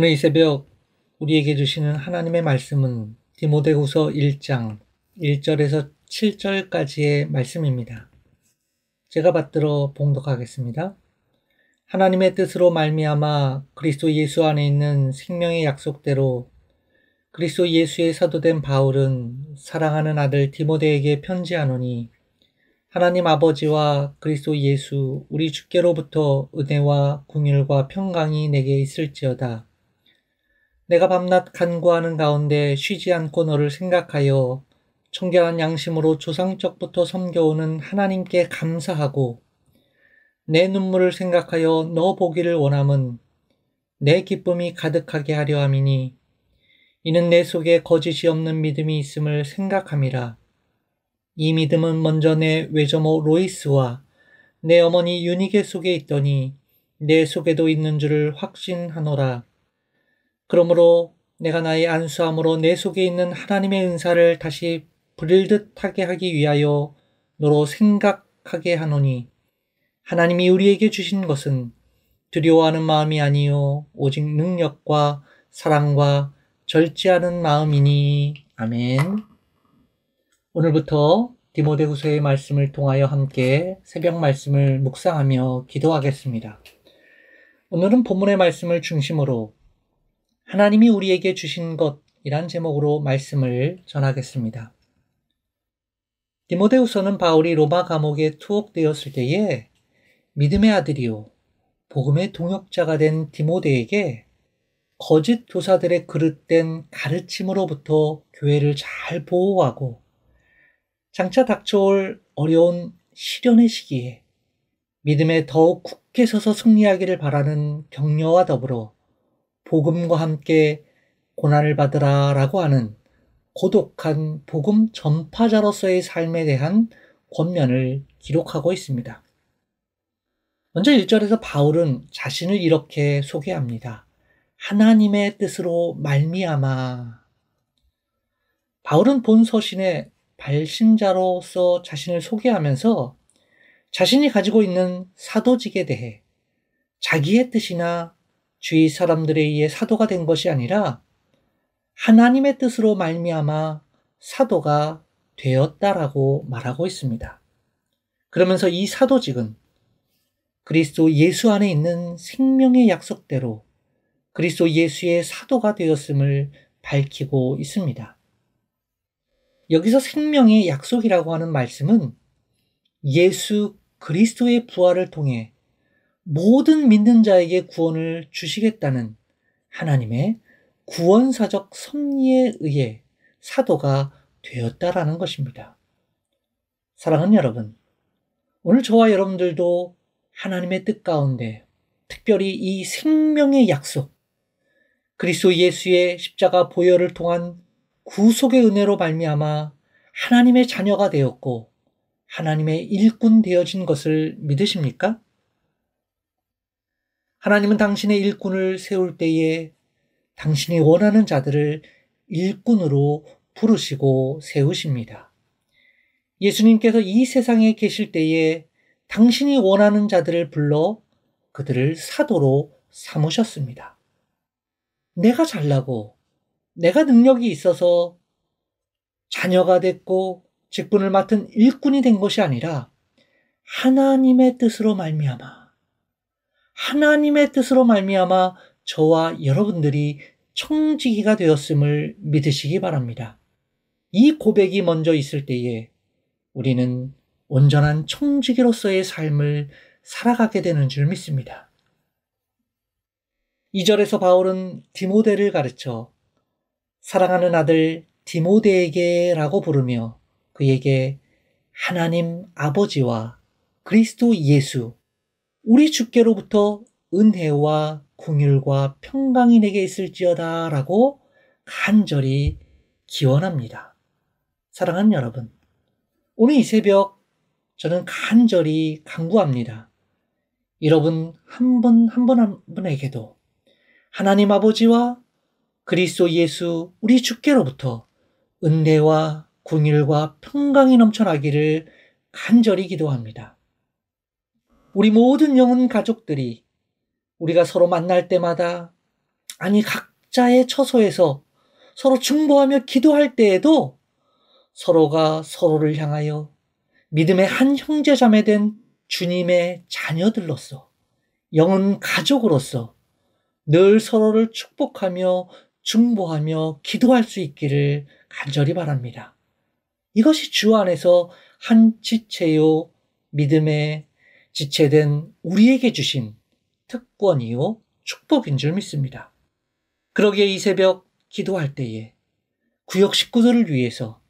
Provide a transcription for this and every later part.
오늘 이 새벽 우리에게 주시는 하나님의 말씀은 디모데후서 1장 1절에서 7절까지의 말씀입니다. 제가 받들어 봉독하겠습니다. 하나님의 뜻으로 말미암아 그리스도 예수 안에 있는 생명의 약속대로 그리스도 예수의 사도된 바울은 사랑하는 아들 디모데에게 편지하노니, 하나님 아버지와 그리스도 예수 우리 주께로부터 은혜와 긍휼과 평강이 내게 있을지어다. 내가 밤낮 간구하는 가운데 쉬지 않고 너를 생각하여 청결한 양심으로 조상적부터 섬겨오는 하나님께 감사하고, 내 눈물을 생각하여 너 보기를 원함은 내 기쁨이 가득하게 하려 함이니, 이는 내 속에 거짓이 없는 믿음이 있음을 생각함이라. 이 믿음은 먼저 내 외조모 로이스와 내 어머니 유니게 속에 있더니 내 속에도 있는 줄을 확신하노라. 그러므로 내가 나의 안수함으로 내 속에 있는 하나님의 은사를 다시 부릴 듯하게 하기 위하여 너로 생각하게 하노니, 하나님이 우리에게 주신 것은 두려워하는 마음이 아니요 오직 능력과 사랑과 절제하는 마음이니. 아멘. 오늘부터 디모데후서의 말씀을 통하여 함께 새벽 말씀을 묵상하며 기도하겠습니다. 오늘은 본문의 말씀을 중심으로 하나님이 우리에게 주신 것이란 제목으로 말씀을 전하겠습니다. 디모데후서는 바울이 로마 감옥에 투옥되었을 때에 믿음의 아들이요 복음의 동역자가 된 디모데에게 거짓 교사들의 그릇된 가르침으로부터 교회를 잘 보호하고, 장차 닥쳐올 어려운 시련의 시기에 믿음에 더욱 굳게 서서 승리하기를 바라는 격려와 더불어 복음과 함께 고난을 받으라 라고 하는 고독한 복음 전파자로서의 삶에 대한 권면을 기록하고 있습니다. 먼저 1절에서 바울은 자신을 이렇게 소개합니다. 하나님의 뜻으로 말미암아. 바울은 본 서신의 발신자로서 자신을 소개하면서 자신이 가지고 있는 사도직에 대해 자기의 뜻이나 주위 사람들에 의해 사도가 된 것이 아니라 하나님의 뜻으로 말미암아 사도가 되었다라고 말하고 있습니다. 그러면서 이 사도직은 그리스도 예수 안에 있는 생명의 약속대로 그리스도 예수의 사도가 되었음을 밝히고 있습니다. 여기서 생명의 약속이라고 하는 말씀은 예수 그리스도의 부활을 통해 모든 믿는 자에게 구원을 주시겠다는 하나님의 구원사적 섭리에 의해 사도가 되었다라는 것입니다. 사랑하는 여러분, 오늘 저와 여러분들도 하나님의 뜻 가운데 특별히 이 생명의 약속, 그리스도 예수의 십자가 보혈을 통한 구속의 은혜로 말미암아 하나님의 자녀가 되었고 하나님의 일꾼 되어진 것을 믿으십니까? 하나님은 당신의 일꾼을 세울 때에 당신이 원하는 자들을 일꾼으로 부르시고 세우십니다. 예수님께서 이 세상에 계실 때에 당신이 원하는 자들을 불러 그들을 사도로 삼으셨습니다. 내가 잘나고 내가 능력이 있어서 자녀가 됐고 직분을 맡은 일꾼이 된 것이 아니라 하나님의 뜻으로 말미암아 저와 여러분들이 청지기가 되었음을 믿으시기 바랍니다. 이 고백이 먼저 있을 때에 우리는 온전한 청지기로서의 삶을 살아가게 되는 줄 믿습니다. 2절에서 바울은 디모데를 가르쳐 사랑하는 아들 디모데에게 라고 부르며 그에게 하나님 아버지와 그리스도 예수 우리 주께로부터 은혜와 긍휼과 평강이 내게 있을지어다 라고 간절히 기원합니다. 사랑하는 여러분, 오늘 이 새벽 저는 간절히 간구합니다. 여러분 한 분 한 분에게도 하나님 아버지와 그리스도 예수 우리 주께로부터 은혜와 긍휼과 평강이 넘쳐나기를 간절히 기도합니다. 우리 모든 영혼 가족들이 우리가 서로 만날 때마다 아니 각자의 처소에서 서로 중보하며 기도할 때에도 서로가 서로를 향하여 믿음의 한 형제자매 된 주님의 자녀들로서 영은 가족으로서 늘 서로를 축복하며 중보하며 기도할 수 있기를 간절히 바랍니다. 이것이 주 안에서 한 지체요 믿음의 지체된 우리에게 주신 특권이요 축복인 줄 믿습니다. 그러기에 이 새벽 기도할 때에 구역 식구들을 위해서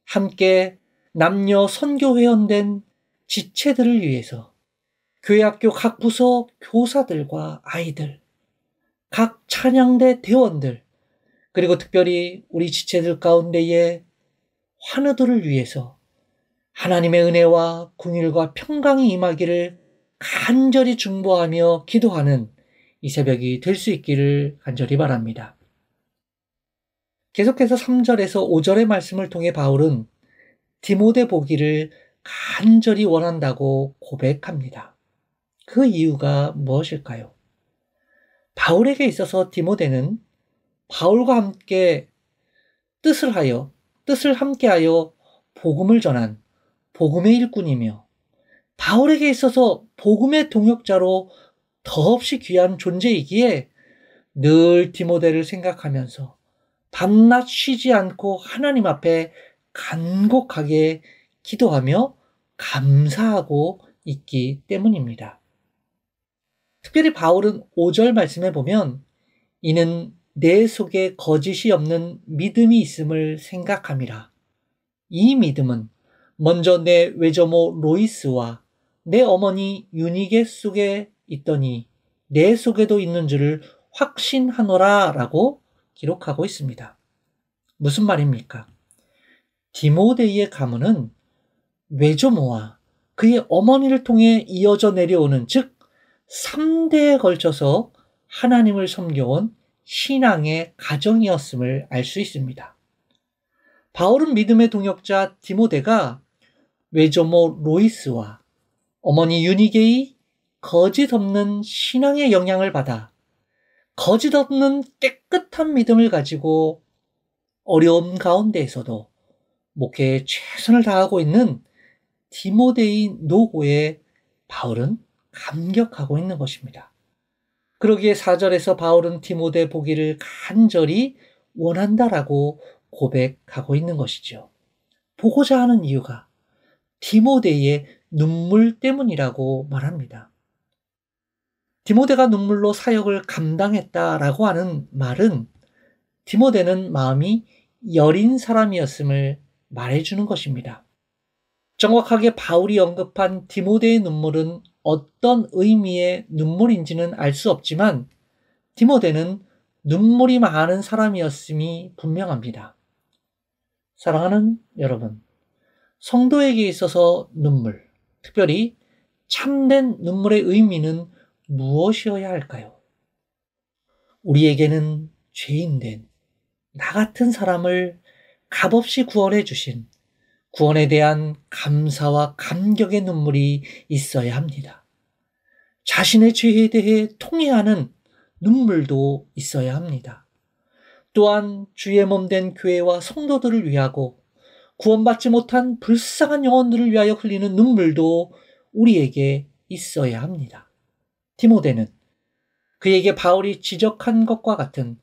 함께 남녀 선교 회원된 지체들을 위해서 교회 학교 각 부서 교사들과 아이들, 각 찬양대 대원들, 그리고 특별히 우리 지체들 가운데에 환우들을 위해서 하나님의 은혜와 긍휼과 평강이 임하기를 간절히 중보하며 기도하는 이 새벽이 될 수 있기를 간절히 바랍니다. 계속해서 3절에서 5절의 말씀을 통해 바울은 디모데 보기를 간절히 원한다고 고백합니다. 그 이유가 무엇일까요? 바울에게 있어서 디모데는 바울과 함께 뜻을 함께하여 복음을 전한 복음의 일꾼이며 바울에게 있어서 복음의 동역자로 더없이 귀한 존재이기에 늘 디모데를 생각하면서 밤낮 쉬지 않고 하나님 앞에 간곡하게 기도하며 감사하고 있기 때문입니다. 특별히 바울은 5절 말씀에 보면 이는 내 속에 거짓이 없는 믿음이 있음을 생각함이라. 이 믿음은 먼저 내 외조모 로이스와 내 어머니 유니게 속에 있더니 내 속에도 있는 줄을 확신하노라 라고 기록하고 있습니다. 무슨 말입니까? 디모데의 가문은 외조모와 그의 어머니를 통해 이어져 내려오는 즉 3대에 걸쳐서 하나님을 섬겨온 신앙의 가정이었음을 알 수 있습니다. 바울은 믿음의 동역자 디모데가 외조모 로이스와 어머니 유니게의 거짓 없는 신앙의 영향을 받아 거짓 없는 깨끗한 믿음을 가지고 어려움 가운데에서도 목회에 최선을 다하고 있는 디모데의 노고에 바울은 감격하고 있는 것입니다. 그러기에 4절에서 바울은 디모데 보기를 간절히 원한다라고 고백하고 있는 것이죠. 보고자 하는 이유가 디모데의 눈물 때문이라고 말합니다. 디모데가 눈물로 사역을 감당했다라고 하는 말은 디모데는 마음이 여린 사람이었음을 말해주는 것입니다. 정확하게 바울이 언급한 디모데의 눈물은 어떤 의미의 눈물인지는 알 수 없지만 디모데는 눈물이 많은 사람이었음이 분명합니다. 사랑하는 여러분, 성도에게 있어서 눈물, 특별히 참된 눈물의 의미는 무엇이어야 할까요? 우리에게는 죄인된 나 같은 사람을 값없이 구원해 주신 구원에 대한 감사와 감격의 눈물이 있어야 합니다. 자신의 죄에 대해 통회하는 눈물도 있어야 합니다. 또한 주의 몸된 교회와 성도들을 위하고 구원받지 못한 불쌍한 영혼들을 위하여 흘리는 눈물도 우리에게 있어야 합니다. 디모데는 그에게 바울이 지적한 것과 같은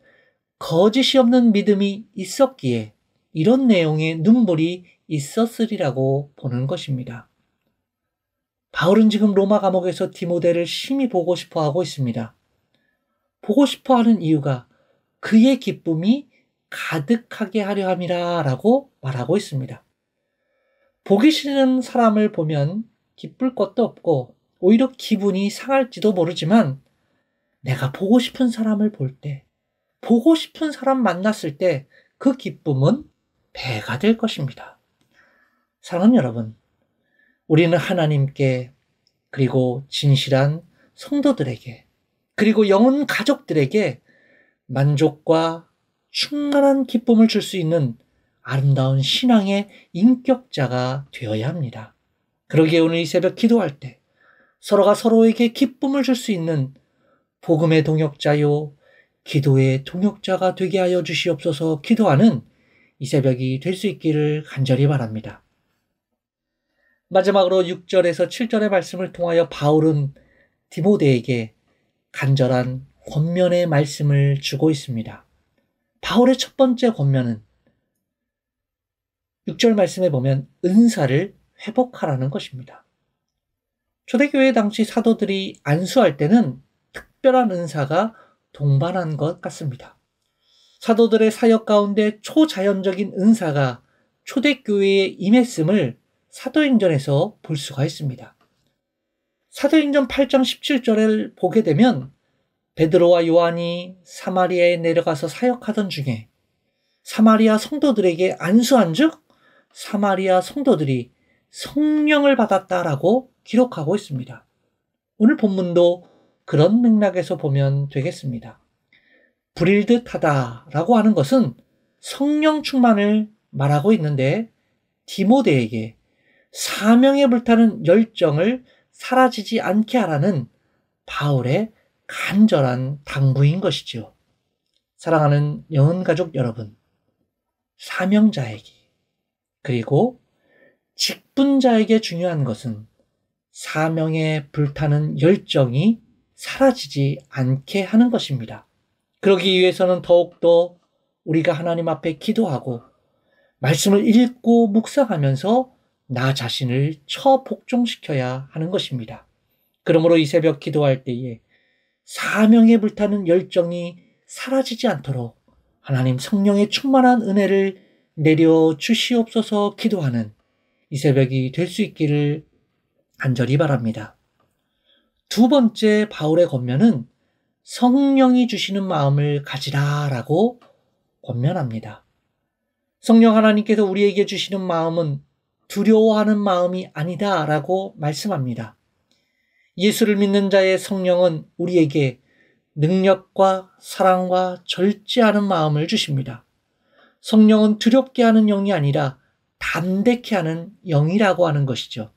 거짓이 없는 믿음이 있었기에 이런 내용의 눈물이 있었으리라고 보는 것입니다. 바울은 지금 로마 감옥에서 디모데를 심히 보고 싶어 하고 있습니다. 보고 싶어 하는 이유가 그의 기쁨이 가득하게 하려 함이라 라고 말하고 있습니다. 보기 싫은 사람을 보면 기쁠 것도 없고 오히려 기분이 상할지도 모르지만 내가 보고 싶은 사람을 볼 때, 보고 싶은 사람 만났을 때 그 기쁨은 배가 될 것입니다. 사랑하는 여러분, 우리는 하나님께 그리고 진실한 성도들에게 그리고 영혼 가족들에게 만족과 충만한 기쁨을 줄 수 있는 아름다운 신앙의 인격자가 되어야 합니다. 그러기에 오늘 이 새벽 기도할 때 서로가 서로에게 기쁨을 줄 수 있는 복음의 동역자요 기도의 동역자가 되게 하여 주시옵소서 기도하는 이 새벽이 될 수 있기를 간절히 바랍니다. 마지막으로 6절에서 7절의 말씀을 통하여 바울은 디모데에게 간절한 권면의 말씀을 주고 있습니다. 바울의 첫 번째 권면은 6절 말씀에 보면 은사를 회복하라는 것입니다. 초대교회 당시 사도들이 안수할 때는 특별한 은사가 동반한 것 같습니다. 사도들의 사역 가운데 초자연적인 은사가 초대교회에 임했음을 사도행전에서 볼 수가 있습니다. 사도행전 8장 17절을 보게 되면 베드로와 요한이 사마리아에 내려가서 사역하던 중에 사마리아 성도들에게 안수한 즉 사마리아 성도들이 성령을 받았다라고 기록하고 있습니다. 오늘 본문도 그런 맥락에서 보면 되겠습니다. 불일듯하다라고 하는 것은 성령 충만을 말하고 있는데 디모데에게 사명에 불타는 열정을 사라지지 않게 하라는 바울의 간절한 당부인 것이지요. 사랑하는 영혼가족 여러분, 사명자에게 그리고 직분자에게 중요한 것은 사명에 불타는 열정이 사라지지 않게 하는 것입니다. 그러기 위해서는 더욱더 우리가 하나님 앞에 기도하고 말씀을 읽고 묵상하면서 나 자신을 처복종시켜야 하는 것입니다. 그러므로 이 새벽 기도할 때에 사명에 불타는 열정이 사라지지 않도록 하나님 성령의 충만한 은혜를 내려 주시옵소서 기도하는 이 새벽이 될 수 있기를 간절히 바랍니다. 두 번째 바울의 권면은 성령이 주시는 마음을 가지라라고 권면합니다. 성령 하나님께서 우리에게 주시는 마음은 두려워하는 마음이 아니다라고 말씀합니다. 예수를 믿는 자의 성령은 우리에게 능력과 사랑과 절제하는 마음을 주십니다. 성령은 두렵게 하는 영이 아니라 담대케 하는 영이라고 하는 것이죠.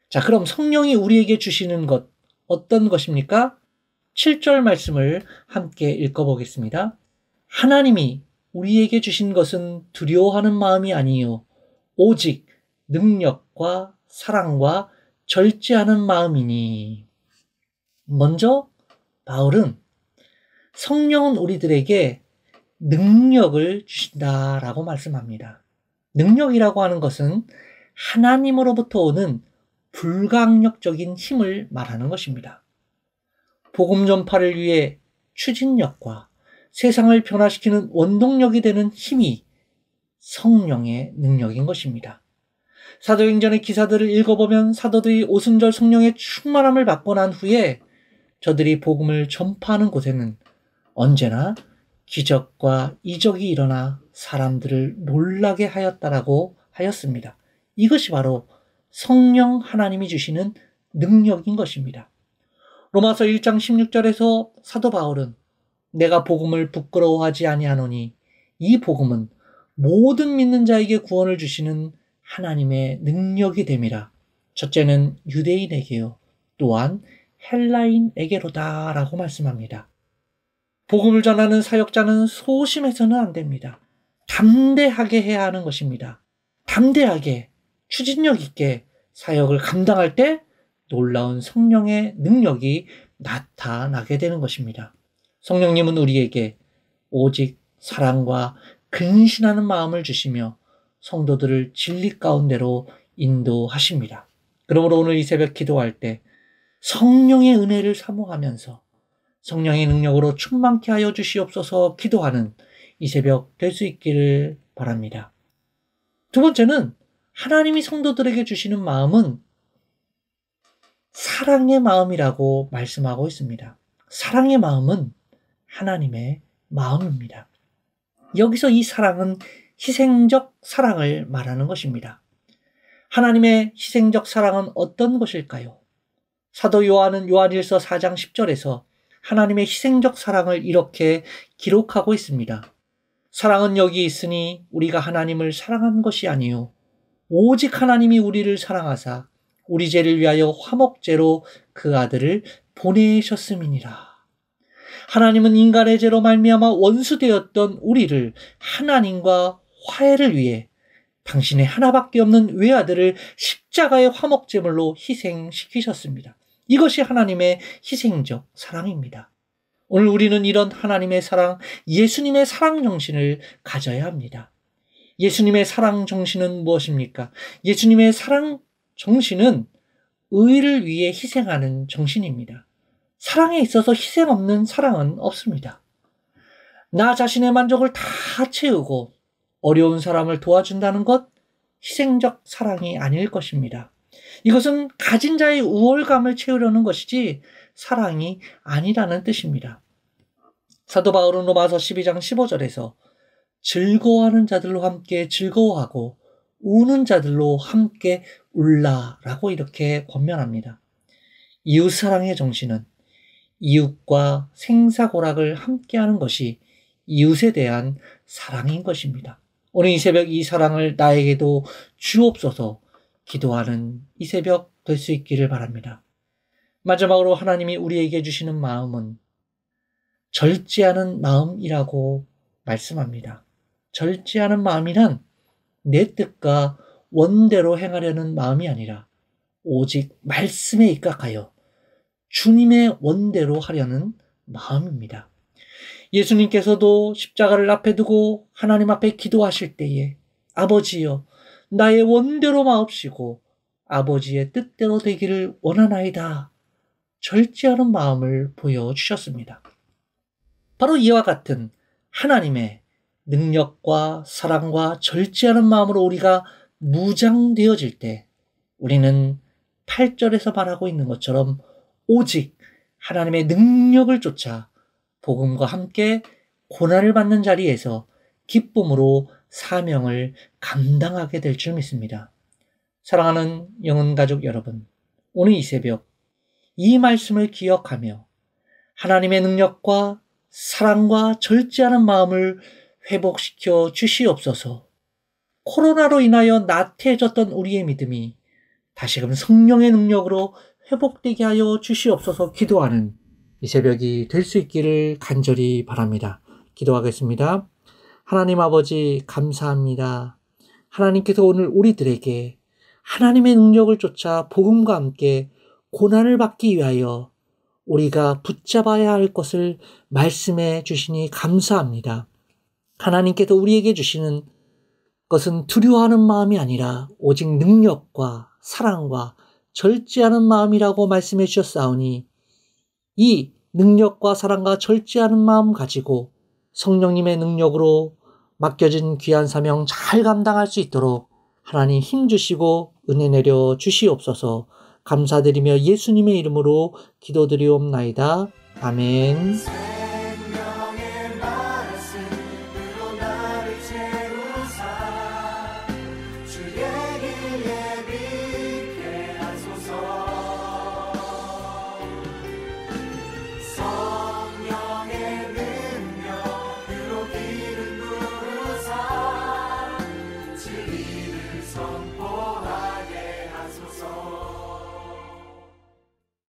자, 그럼 성령이 우리에게 주시는 것 어떤 것입니까? 7절 말씀을 함께 읽어보겠습니다. 하나님이 우리에게 주신 것은 두려워하는 마음이 아니요 오직 능력과 사랑과 절제하는 마음이니. 먼저 바울은 성령은 우리들에게 능력을 주신다라고 말씀합니다. 능력이라고 하는 것은 하나님으로부터 오는 불강력적인 힘을 말하는 것입니다. 복음 전파를 위해 추진력과 세상을 변화시키는 원동력이 되는 힘이 성령의 능력인 것입니다. 사도행전의 기사들을 읽어보면 사도들이 오순절 성령의 충만함을 받고 난 후에 저들이 복음을 전파하는 곳에는 언제나 기적과 이적이 일어나 사람들을 놀라게 하였다라고 하였습니다. 이것이 바로 성령 하나님이 주시는 능력인 것입니다. 로마서 1장 16절에서 사도 바울은 내가 복음을 부끄러워하지 아니하노니 이 복음은 모든 믿는 자에게 구원을 주시는 하나님의 능력이 됨이라. 첫째는 유대인에게요 또한 헬라인에게로다 라고 말씀합니다. 복음을 전하는 사역자는 소심해서는 안 됩니다. 담대하게 해야 하는 것입니다. 담대하게 추진력 있게 사역을 감당할 때 놀라운 성령의 능력이 나타나게 되는 것입니다. 성령님은 우리에게 오직 사랑과 근신하는 마음을 주시며 성도들을 진리 가운데로 인도하십니다. 그러므로 오늘 이 새벽 기도할 때 성령의 은혜를 사모하면서 성령의 능력으로 충만케 하여 주시옵소서 기도하는 이 새벽 될 수 있기를 바랍니다. 두 번째는 하나님이 성도들에게 주시는 마음은 사랑의 마음이라고 말씀하고 있습니다. 사랑의 마음은 하나님의 마음입니다. 여기서 이 사랑은 희생적 사랑을 말하는 것입니다. 하나님의 희생적 사랑은 어떤 것일까요? 사도 요한은 요한일서 4장 10절에서 하나님의 희생적 사랑을 이렇게 기록하고 있습니다. 사랑은 여기 있으니 우리가 하나님을 사랑한 것이 아니요 오직 하나님이 우리를 사랑하사 우리 죄를 위하여 화목제로 그 아들을 보내셨음이니라. 하나님은 인간의 죄로 말미암아 원수되었던 우리를 하나님과 화해를 위해 당신의 하나밖에 없는 외아들을 십자가의 화목제물로 희생시키셨습니다. 이것이 하나님의 희생적 사랑입니다. 오늘 우리는 이런 하나님의 사랑, 예수님의 사랑 정신을 가져야 합니다. 예수님의 사랑 정신은 무엇입니까? 예수님의 사랑 정신은 의를 위해 희생하는 정신입니다. 사랑에 있어서 희생 없는 사랑은 없습니다. 나 자신의 만족을 다 채우고 어려운 사람을 도와준다는 것, 희생적 사랑이 아닐 것입니다. 이것은 가진 자의 우월감을 채우려는 것이지 사랑이 아니라는 뜻입니다. 사도 바울은 로마서 12장 15절에서 즐거워하는 자들로 함께 즐거워하고 우는 자들로 함께 울라라고 이렇게 권면합니다. 이웃사랑의 정신은 이웃과 생사고락을 함께하는 것이 이웃에 대한 사랑인 것입니다. 오늘 이 새벽 이 사랑을 나에게도 주옵소서 기도하는 이 새벽 될 수 있기를 바랍니다. 마지막으로 하나님이 우리에게 주시는 마음은 절제하는 마음이라고 말씀합니다. 절제하는 마음이란 내 뜻과 원대로 행하려는 마음이 아니라 오직 말씀에 입각하여 주님의 원대로 하려는 마음입니다. 예수님께서도 십자가를 앞에 두고 하나님 앞에 기도하실 때에 아버지여 나의 원대로 마옵시고 아버지의 뜻대로 되기를 원하나이다. 절제하는 마음을 보여주셨습니다. 바로 이와 같은 하나님의 능력과 사랑과 절제하는 마음으로 우리가 무장되어질 때 우리는 8절에서 말하고 있는 것처럼 오직 하나님의 능력을 쫓아 복음과 함께 고난을 받는 자리에서 기쁨으로 사명을 감당하게 될 줄 믿습니다. 사랑하는 영혼가족 여러분, 오늘 이 새벽 이 말씀을 기억하며 하나님의 능력과 사랑과 절제하는 마음을 회복시켜 주시옵소서. 코로나로 인하여 나태해졌던 우리의 믿음이 다시금 성령의 능력으로 회복되게 하여 주시옵소서 기도하는 이 새벽이 될 수 있기를 간절히 바랍니다. 기도하겠습니다. 하나님 아버지 감사합니다. 하나님께서 오늘 우리들에게 하나님의 능력을 쫓아 복음과 함께 고난을 받기 위하여 우리가 붙잡아야 할 것을 말씀해 주시니 감사합니다. 하나님께서 우리에게 주시는 것은 두려워하는 마음이 아니라 오직 능력과 사랑과 절제하는 마음이라고 말씀해 주셨사오니 이 능력과 사랑과 절제하는 마음 가지고 성령님의 능력으로 맡겨진 귀한 사명 잘 감당할 수 있도록 하나님 힘주시고 은혜 내려 주시옵소서. 감사드리며 예수님의 이름으로 기도드리옵나이다. 아멘.